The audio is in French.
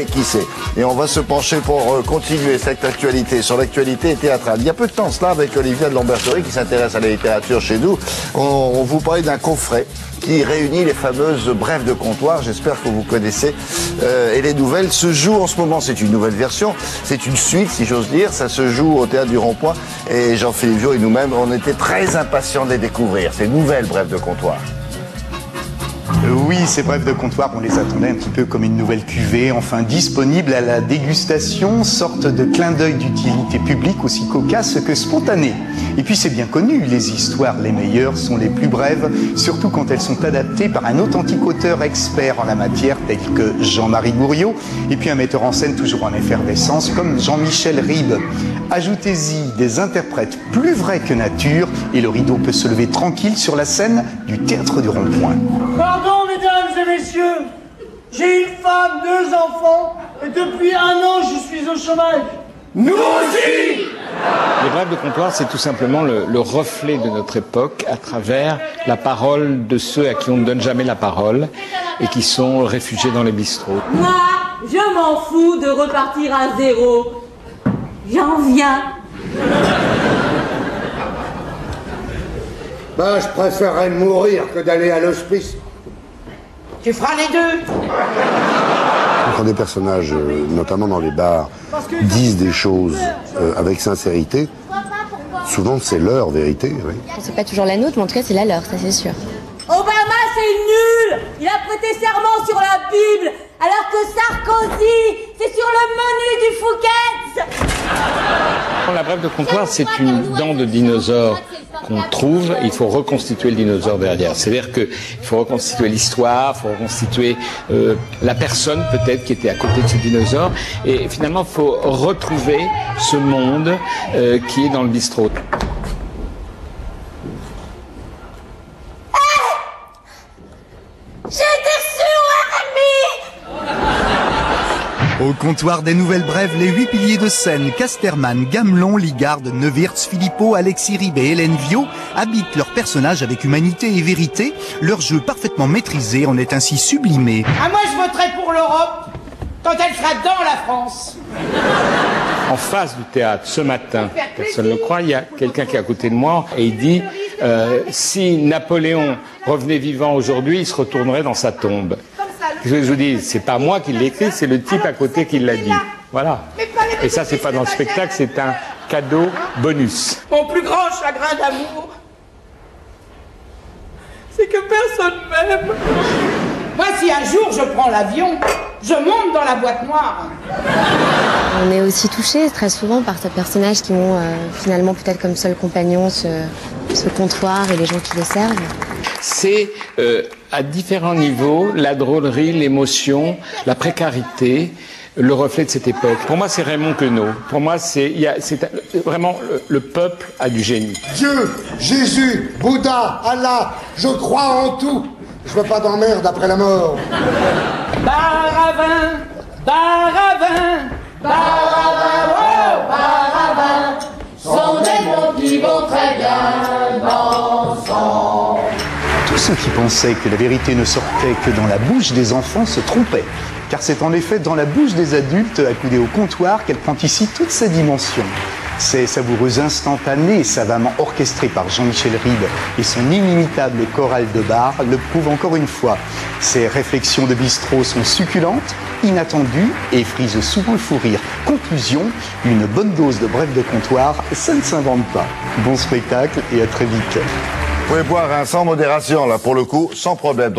sait qui c'est. Et on va se pencher pour continuer cette actualité sur l'actualité théâtrale. Il y a peu de temps cela, avec Olivia de Lamberterie qui s'intéresse à la littérature chez nous, on vous parlait d'un coffret qui réunit les fameuses brèves de comptoir, j'espère que vous connaissez. Et les nouvelles se jouent en ce moment, c'est une nouvelle version, c'est une suite si j'ose dire, ça se joue au Théâtre du Rond-Point et Jean-Philippe Viau et nous-mêmes, on était très impatients de les découvrir, ces nouvelles brèves de comptoir. Oui, ces brèves de comptoir, on les attendait un petit peu comme une nouvelle cuvée, enfin disponible à la dégustation, sorte de clin d'œil d'utilité publique aussi cocasse que spontanée. Et puis c'est bien connu, les histoires les meilleures sont les plus brèves, surtout quand elles sont adaptées par un authentique auteur expert en la matière, tel que Jean-Marie Gouriot, et puis un metteur en scène toujours en effervescence, comme Jean-Michel Ribes. Ajoutez-y des interprètes plus vrais que nature, et le rideau peut se lever tranquille sur la scène du Théâtre du Rond-Point. Pardon, mesdames et messieurs, j'ai une femme, 2 enfants, et depuis 1 an, je suis au chômage. Nous aussi! Les brèves de comptoir, c'est tout simplement le reflet de notre époque à travers la parole de ceux à qui on ne donne jamais la parole et qui sont réfugiés dans les bistrots. Moi, je m'en fous de repartir à 0. J'en viens. Ben, je préférerais mourir que d'aller à l'hospice. Tu feras les deux. Quand des personnages, notamment dans les bars, disent des choses avec sincérité, souvent c'est leur vérité. Oui. C'est pas toujours la nôtre, mais en tout cas c'est la leur, ça c'est sûr. Obama, c'est nul. Il a prêté serment sur la Bible, alors que Sarkozy, c'est sur le menu du Fouquet's. La brève de comptoir, c'est une dent de dinosaure qu'on trouve, il faut reconstituer le dinosaure derrière. C'est-à-dire qu'il faut reconstituer l'histoire, il faut reconstituer la personne peut-être qui était à côté de ce dinosaure, et finalement il faut retrouver ce monde qui est dans le bistrot. Au comptoir des nouvelles brèves, les 8 piliers de scène, Casterman, Gamelon, Ligarde, Neuwirth, Philippot, Alexis Ribes et Hélène Viau, habitent leurs personnages avec humanité et vérité. Leur jeu parfaitement maîtrisé en est ainsi sublimé. Ah, moi, je voterai pour l'Europe quand elle sera dans la France. En face du théâtre, ce matin, personne ne le croit, il y a quelqu'un qui est à côté de moi et il dit si Napoléon revenait vivant aujourd'hui, il se retournerait dans sa tombe. Je vous dis, c'est pas moi qui l'ai écrit, c'est le type à côté qui l'a dit. Voilà. Et ça, c'est pas dans le spectacle, c'est un cadeau bonus. Mon plus grand chagrin d'amour, c'est que personne m'aime. Moi, si un jour je prends l'avion, je monte dans la boîte noire. On est aussi touché très souvent par ces personnages qui ont finalement peut-être comme seul compagnon ce comptoir et les gens qui le servent. C'est à différents niveaux la drôlerie, l'émotion, la précarité, le reflet de cette époque. Pour moi, c'est Raymond Queneau. Pour moi, c'est vraiment le peuple a du génie. Dieu, Jésus, Bouddha, Allah, je crois en tout. Je veux pas d'emmerde après la mort. Baravin, Baravin, Baravin, oh, Baravin, sont des mots qui vont très bien ensemble. Tous ceux qui pensaient que la vérité ne sortait que dans la bouche des enfants se trompaient. Car c'est en effet dans la bouche des adultes, accoudés au comptoir, qu'elle prend ici toutes ses dimensions. Ces savoureux instantanés, savamment orchestrés par Jean-Michel Ribes et son inimitable chorale de bar, le prouvent encore une fois. Ces réflexions de bistrot sont succulentes, inattendues et frisent souvent le fou rire. Conclusion, une bonne dose de brèves de comptoir, ça ne s'invente pas. Bon spectacle et à très vite. Vous pouvez boire sans modération, là, pour le coup, sans problème.